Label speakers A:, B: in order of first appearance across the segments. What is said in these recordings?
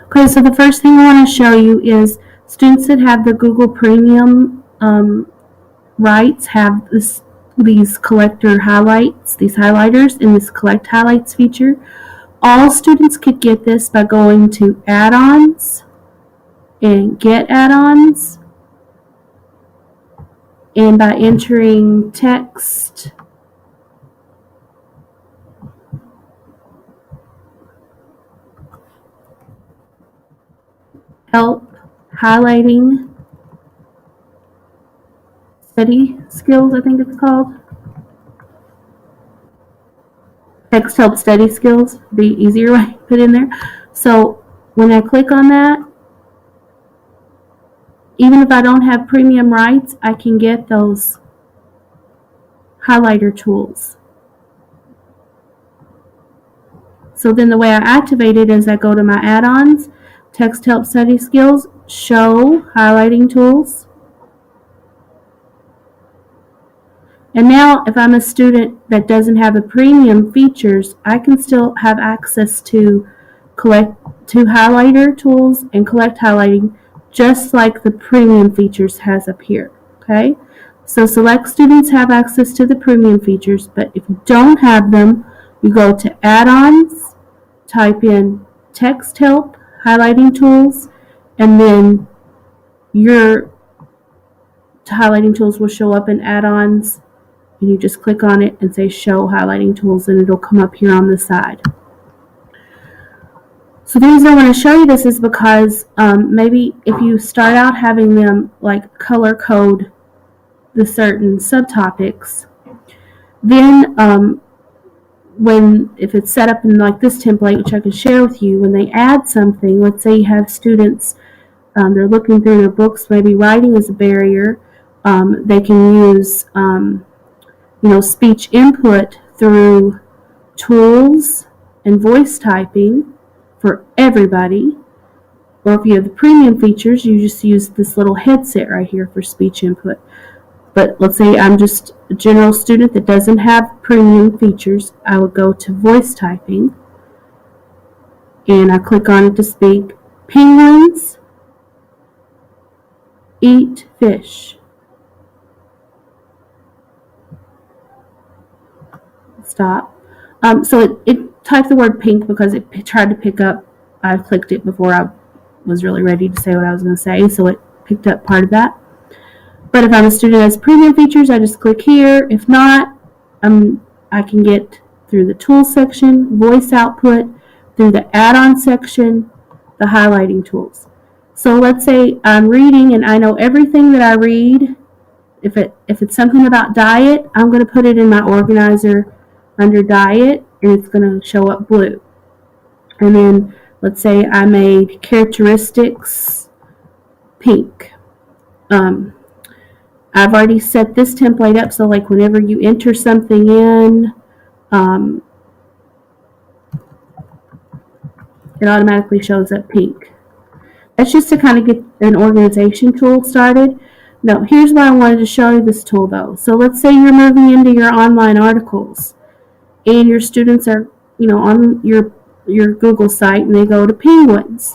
A: Okay, so the first thing I want to show you is students that have the Google Premium rights have these collector highlights, these highlighters in this collect highlights feature. All students could get this by going to add-ons and get add-ons, and by entering text help highlighting study skills, I think it's called. Text help study skills, the easier way to put in there. So when I click on that, even if I don't have premium rights, I can get those highlighter tools. So then the way I activate it is I go to my add-ons, text help study skills, show highlighting tools. And now if I'm a student that doesn't have the premium features, I can still have access to highlighter tools and collect highlighting just like the premium features has up here. Okay? So select students have access to the premium features, but if you don't have them, you go to add-ons, type in text help, highlighting tools, and then your highlighting tools will show up in add-ons, and you just click on it and say show highlighting tools, and it'll come up here on the side. So the reason I want to show you this is because maybe if you start out having them like color code the certain subtopics, then if it's set up in like this template, which I can share with you, when they add something, let's say you have students, they're looking through their books, maybe writing is a barrier, they can use speech input through tools and voice typing for everybody. Or if you have the premium features, you just use this little headset right here for speech input. But let's say I'm just a general student that doesn't have premium features. I would go to voice typing and I click on it to speak. Penguins eat fish. Stop. So it typed the word pink because it tried to pick up. I clicked it before I was really ready to say what I was going to say, so it picked up part of that. But if I'm a student that has premium features, I just click here. If not, I can get through the tools section, voice output, through the add-on section, the highlighting tools. So let's say I'm reading and I know everything that I read. If it's something about diet, I'm going to put it in my organizer under diet, and it's going to show up blue. And then let's say I made characteristics pink. I've already set this template up so like whenever you enter something in, it automatically shows up pink. That's just to kind of get an organization tool started. Now, here's why I wanted to show you this tool though. So let's say you're moving into your online articles and your students are, on your Google site and they go to penguins.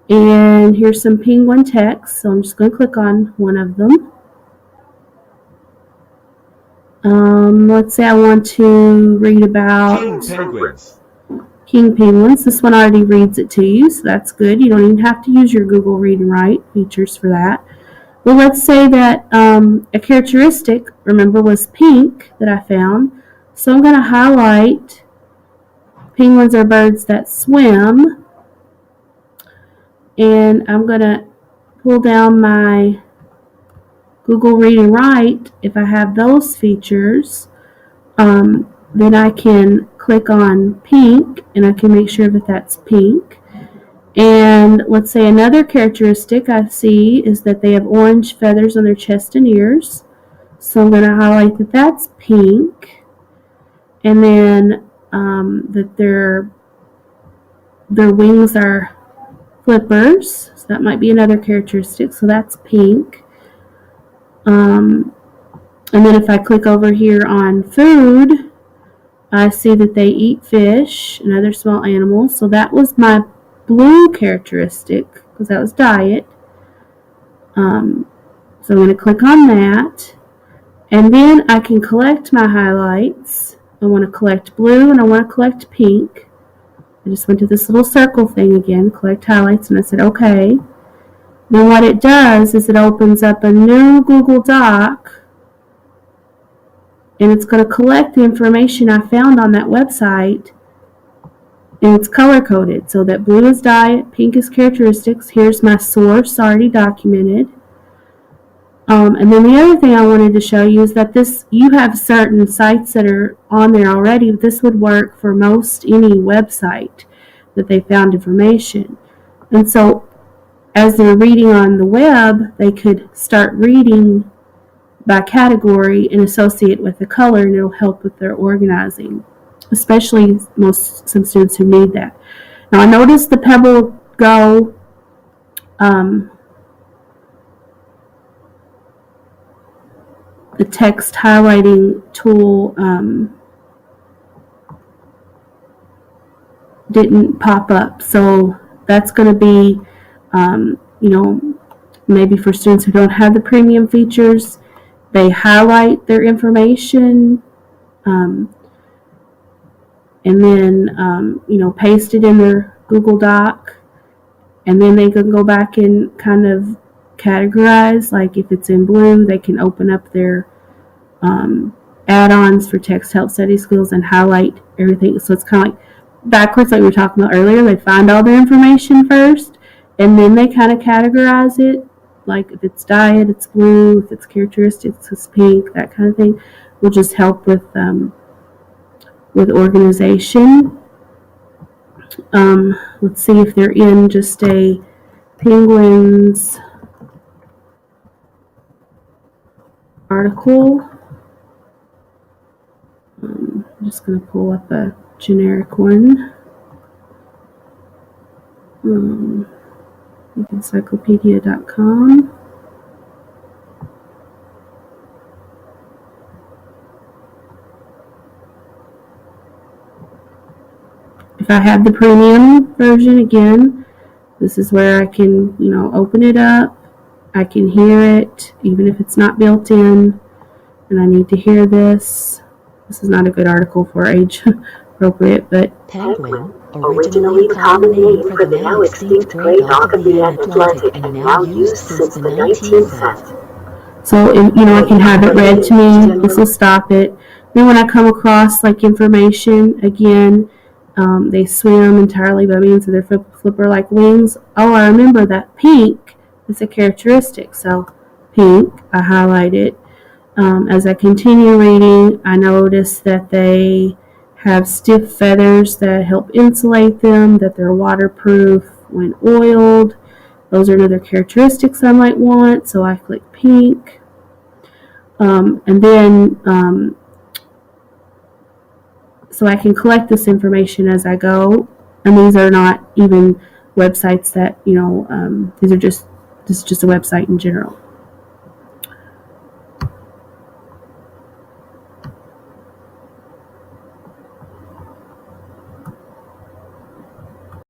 A: And here's some penguin text. So I'm just going to click on one of them. Let's say I want to read about king penguins. This one already reads it to you, so that's good. You don't even have to use your Google Read and Write features for that. Well, let's say that a characteristic, remember, was pink that I found. So I'm going to highlight penguins are birds that swim. And I'm going to pull down my Google Read and Write. If I have those features, then I can click on pink and I can make sure that that's pink. And let's say another characteristic I see is that they have orange feathers on their chest and ears. So I'm going to highlight that that's pink. And then that their wings are flippers. So that might be another characteristic. So that's pink. And then if I click over here on food, I see that they eat fish and other small animals. So that was my blue characteristic, because that was diet. So I'm going to click on that. And then I can collect my highlights. I want to collect blue and I want to collect pink. I just went to this little circle thing again, collect highlights, and I said, okay. Then what it does is it opens up a new Google Doc, and it's going to collect the information I found on that website, and it's color-coded, so that blue is diet, pink is characteristics. Here's my source already documented. And then the other thing I wanted to show you is that you have certain sites that are on there already. This would work for most any website that they found information. And so as they're reading on the web, they could start reading by category and associate with the color, and it'll help with their organizing, especially some students who need that. Now I noticed the Pebble Go the text highlighting tool didn't pop up, so that's going to be maybe for students who don't have the premium features. They highlight their information and then paste it in their Google Doc, and then they can go back and kind of categorize. Like if it's in blue, they can open up their add-ons for text help study skills and highlight everything. So it's kind of like backwards, like we were talking about earlier. They find all their information first, and then they kind of categorize it. Like if it's diet, it's blue. If it's characteristics, it's pink. That kind of thing will just help with organization. Let's see if they're in just a Penguins article. I'm just going to pull up a generic one. Encyclopedia.com. If I have the premium version, again, this is where I can, open it up. I can hear it, even if it's not built in, and I need to hear this. This is not a good article for age appropriate, but
B: Penguin, originally a common name for the now extinct gray dog of the Atlantic and now used since the 19th century.
A: So, I can have it read to me. This will stop it. Then when I come across information, again, they swim entirely by means of their flipper-like wings. Oh, I remember that pink is a characteristic. So pink, I highlight it. As I continue reading, I notice that they have stiff feathers that help insulate them, that they're waterproof when oiled. Those are another characteristics I might want, so I click pink. And then so I can collect this information as I go, and these are not even websites that this is just a website in general.